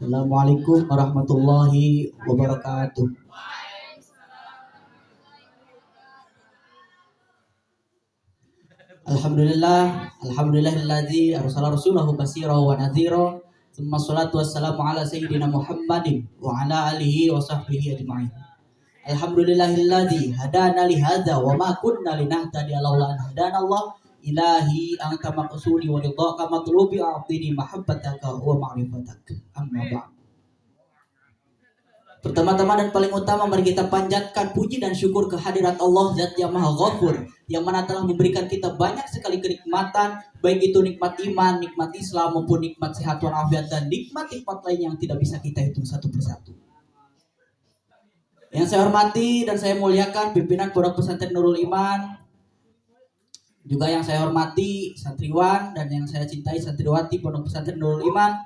Assalamualaikum warahmatullahi wabarakatuh. Alhamdulillahilladzi arsala rasulahu basyira wa nadhira. Tsumma sholatu wassalamu ala sayyidina Muhammadin wa ala alihi wa sahbihi ajma'in. Alhamdulillahilladzi hadana li hadza wa ma kunna linahtadiya laula an hadana Allah. Ilahi anta maqsudi wa ridhaka matlubi a'tini mahabbataka wa ma'rifataka. Amma ba'd. Pertama-tama dan paling utama mari kita panjatkan puji dan syukur kehadirat Allah Zat yang Maha Ghafur, yang mana telah memberikan kita banyak sekali kenikmatan, baik itu nikmat iman, nikmat Islam maupun nikmat sehat walafiat dan nikmat-nikmat lain yang tidak bisa kita hitung satu persatu. Yang saya hormati dan saya muliakan pimpinan Pondok Pesantren Nurul Iman, juga yang saya hormati santriwan dan yang saya cintai santriwati Pondok Pesantren Nurul Iman,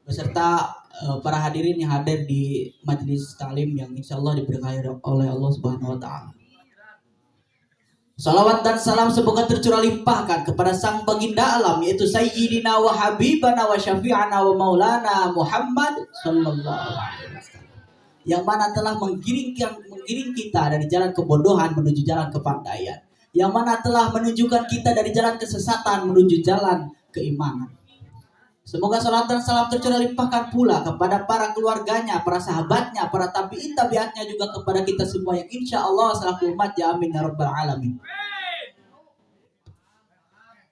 beserta para hadirin yang hadir di majelis taklim yang insya Allah diberkahi oleh Allah Subhanahu wa Ta'ala. Salawat dan salam semoga tercurah limpahkan kepada sang baginda alam, yaitu Sayyidina wa Habibana wa Syafi'ana wa Maulana Muhammad Sallallahu Alaihi Wasallam, yang mana telah menggiring kita dari jalan kebodohan menuju jalan kepandaian, yang mana telah menunjukkan kita dari jalan kesesatan menuju jalan keimanan. Semoga salat dan salam tercurah limpahkan pula kepada para keluarganya, para sahabatnya, para tabi'in tabi'atnya, juga kepada kita semua yang insya Allah selaku umat ya amin ya rabbal alamin.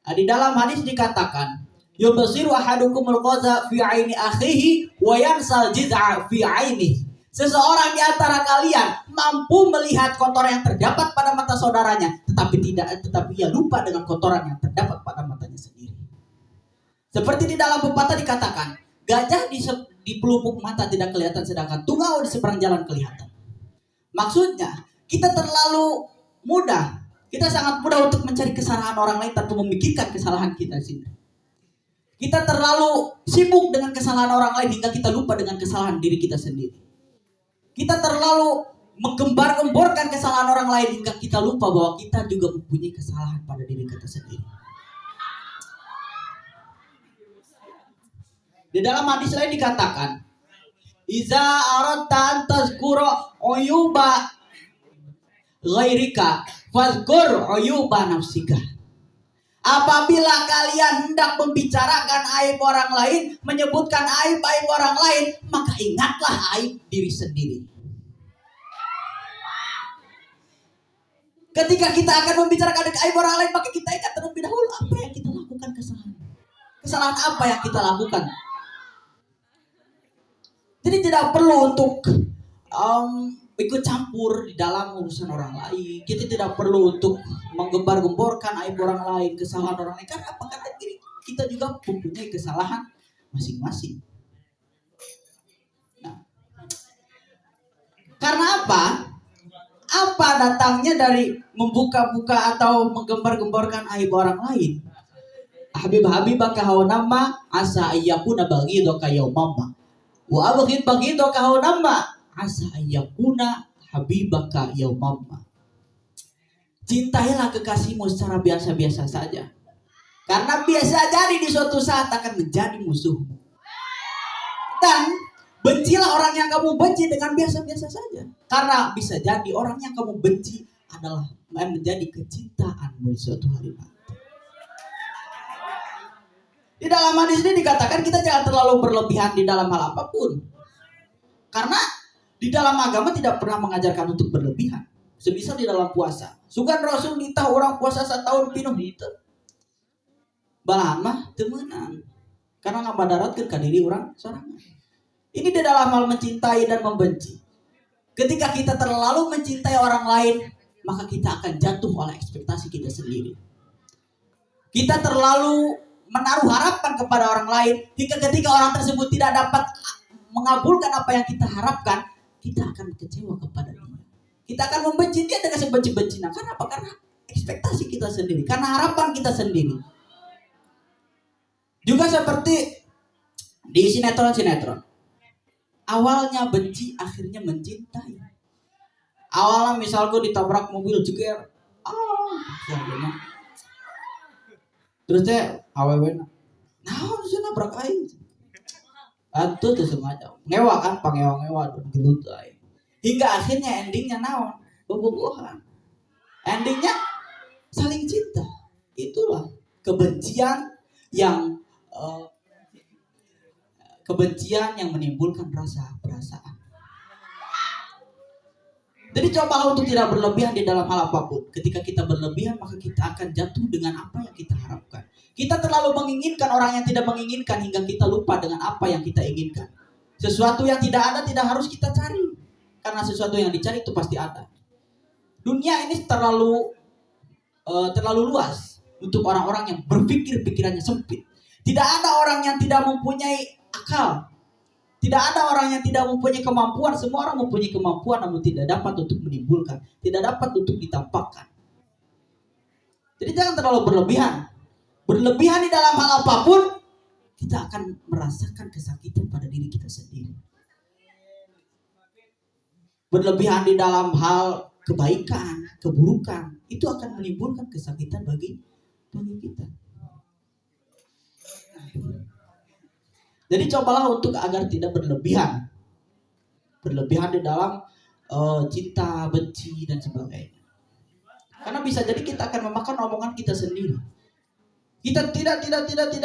Di dalam hadis dikatakan, yubsiru ahadukumul qaza fi aini akhihi wa yansal jiz'a fi ainihi. Seseorang di antara kalian mampu melihat kotoran yang terdapat pada mata saudaranya, tetapi ia lupa dengan kotoran yang terdapat pada matanya sendiri. Seperti di dalam pepatah dikatakan, gajah di pelupuk mata tidak kelihatan, sedangkan tungau di seberang jalan kelihatan. Maksudnya, kita sangat mudah untuk mencari kesalahan orang lain tanpa memikirkan kesalahan kita sendiri. Kita terlalu sibuk dengan kesalahan orang lain hingga kita lupa dengan kesalahan diri kita sendiri. Kita terlalu menggembar-gemborkan kesalahan orang lain hingga kita lupa bahwa kita juga mempunyai kesalahan pada diri kita sendiri. Di dalam hadis lain dikatakan, iza aradta an tazkura uyuba ghairika fazkur uyuba nafsika. Apabila kalian hendak membicarakan aib orang lain, menyebutkan aib-aib orang lain, maka ingatlah aib diri sendiri. Ketika kita akan membicarakan aib orang lain, maka kita ingat terlebih dahulu apa yang kita lakukan kesalahan. Kesalahan apa yang kita lakukan? Jadi tidak perlu untuk ikut campur di dalam urusan orang lain. Kita tidak perlu untuk menggembar-gemborkan aib orang lain, kesalahan orang lain. Karena apa? Karena kita juga mempunyai kesalahan masing-masing. Nah, karena apa? Apa datangnya dari membuka-buka atau menggembar-gemborkan aib orang lain? Habib-habibaka hawanama asa ayyakuna baghidaka yaumama. Wa abghid baghidaka hawanama asa ayyakuna habibaka yaumama. Cintailah kekasihmu secara biasa-biasa saja, karena biasa jadi di suatu saat akan menjadi musuhmu. Dan bencilah orang yang kamu benci dengan biasa-biasa saja, karena bisa jadi orang yang kamu benci adalah menjadi kecintaanmu di suatu hari nanti. Di dalam hadis ini dikatakan kita jangan terlalu berlebihan di dalam hal apapun. Karena di dalam agama tidak pernah mengajarkan untuk berlebihan. Semisal di dalam puasa. Sugan Rasul nitah orang puasa 1 tahun pinuh itu. Balahan mah temenan. Karena ngabadaratkeun ka diri orang sorangan. Ini di dalam hal mencintai dan membenci. Ketika kita terlalu mencintai orang lain, maka kita akan jatuh oleh ekspektasi kita sendiri. Kita terlalu menaruh harapan kepada orang lain hingga ketika orang tersebut tidak dapat mengabulkan apa yang kita harapkan, kita akan kecewa kepada dia. Kita akan membenci dia dengan sebenci-bencinya. Karena apa? Karena ekspektasi kita sendiri, karena harapan kita sendiri. Juga seperti di sinetron-sinetron. Awalnya benci, akhirnya mencintai. Awalnya misalku ditabrak mobil jeger, terus teh awewe naon sih nabrak aing, Itu tuh sengaja ngewa kan, pangewa-ngewa gelut ay. Hingga akhirnya endingnya naon? Bobogohan. Endingnya saling cinta. Itulah kebencian yang eh, kebencian yang menimbulkan rasa perasaan. Jadi cobalah untuk tidak berlebihan di dalam hal apapun. Ketika kita berlebihan, maka kita akan jatuh dengan apa yang kita harapkan. Kita terlalu menginginkan orang yang tidak menginginkan hingga kita lupa dengan apa yang kita inginkan. Sesuatu yang tidak ada tidak harus kita cari. Karena sesuatu yang dicari itu pasti ada. Dunia ini terlalu luas untuk orang-orang yang berpikir pikirannya sempit. Tidak ada orang yang tidak mempunyai akal. Tidak ada orang yang tidak mempunyai kemampuan. Semua orang mempunyai kemampuan namun tidak dapat untuk menimbulkan, tidak dapat untuk ditampakkan. Jadi jangan terlalu berlebihan. Berlebihan di dalam hal apapun, kita akan merasakan kesakitan pada diri kita sendiri. Berlebihan di dalam hal kebaikan, keburukan, itu akan menimbulkan kesakitan bagi kita. Jadi cobalah untuk agar tidak berlebihan. Berlebihan di dalam cinta, benci, dan sebagainya. Karena bisa jadi kita akan memakan omongan kita sendiri. Kita tidak,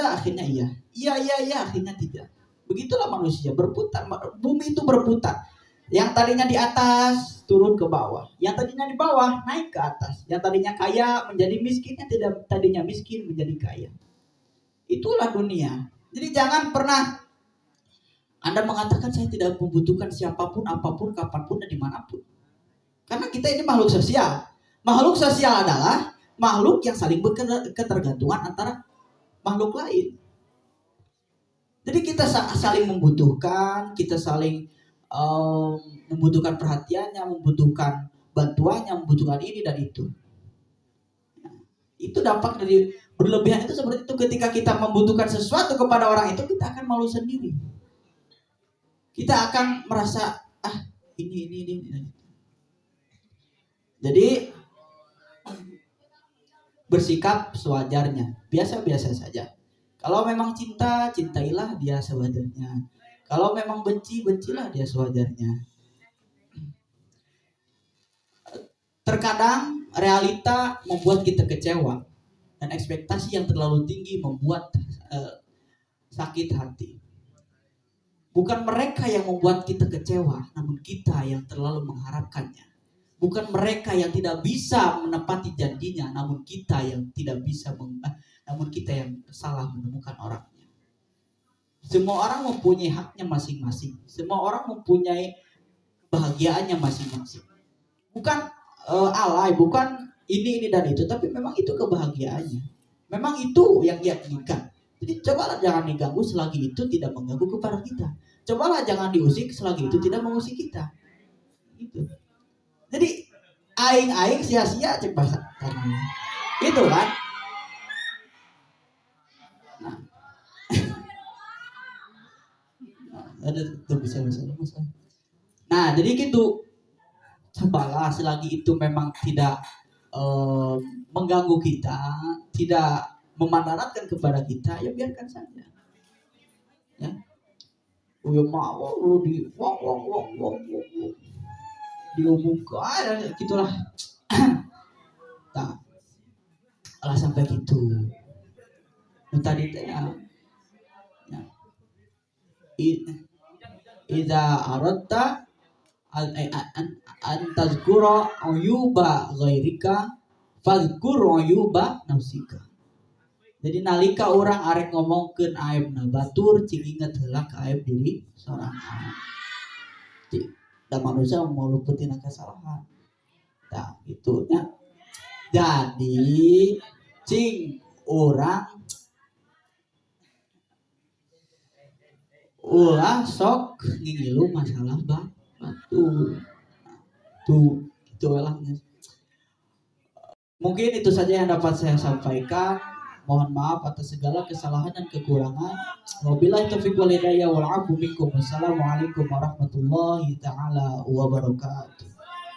akhirnya iya. Iya, akhirnya tidak. Begitulah manusia, berputar. Bumi itu berputar. Yang tadinya di atas, turun ke bawah. Yang tadinya di bawah, naik ke atas. Yang tadinya kaya, menjadi miskin. Yang tidak tadinya miskin, menjadi kaya. Itulah dunia. Jadi jangan pernah Anda mengatakan saya tidak membutuhkan siapapun, apapun, kapanpun, dan dimanapun. Karena kita ini makhluk sosial. Makhluk sosial adalah makhluk yang saling berketergantungan antara makhluk lain. Jadi kita saling membutuhkan, kita saling membutuhkan perhatiannya, membutuhkan bantuannya, membutuhkan ini dan itu. Itu dampak dari berlebihan itu seperti itu. Ketika kita membutuhkan sesuatu kepada orang itu, kita akan malu sendiri. Kita akan merasa ini. Jadi bersikap sewajarnya, biasa-biasa saja. Kalau memang cinta, cintailah dia sewajarnya. Kalau memang benci, bencilah dia sewajarnya. Terkadang realita membuat kita kecewa dan ekspektasi yang terlalu tinggi membuat sakit hati. Bukan mereka yang membuat kita kecewa, namun kita yang terlalu mengharapkannya. Bukan mereka yang tidak bisa menepati janjinya, namun kita yang salah menemukan orangnya. Semua orang mempunyai haknya masing-masing. Semua orang mempunyai kebahagiaannya masing-masing. Bukan alay, bukan ini dan itu, tapi memang itu kebahagiaannya. Memang itu yang dia inginkan. Jadi cobalah jangan diganggu selagi itu tidak mengganggu kepada kita. Cobalah jangan diusik selagi itu tidak mengusik kita. Gitu. Jadi aing sia-sia cek bahasa karena itu kan. Ada tuh bisa. Nah, jadi gitu. Cobalah selagi itu memang tidak mengganggu kita, tidak memandaratkan kepada kita, ya biarkan saja. Ya. Mau lu diumumkan gitulah. Nah, alah sampai gitu. Tadi ya. Idza aradta antazkura uyuba ghairika fadhkur uyuba nafsika. Jadi nalika orang arek ngomongkeun aibna batur cing inget heula ka aib diri sorangan. Da manusia mau luputin kesalahan. Nah, itu nya. Jadi cing orang ulah sok ngilu masalah batur. Tuh, itu lah. Mungkin itu saja yang dapat saya sampaikan. Mohon maaf atas segala kesalahan dan kekurangan. Wabillahi taufiq wal hidayah wal 'afwu minkum. Wassalamualaikum warahmatullahi taala wabarakatuh.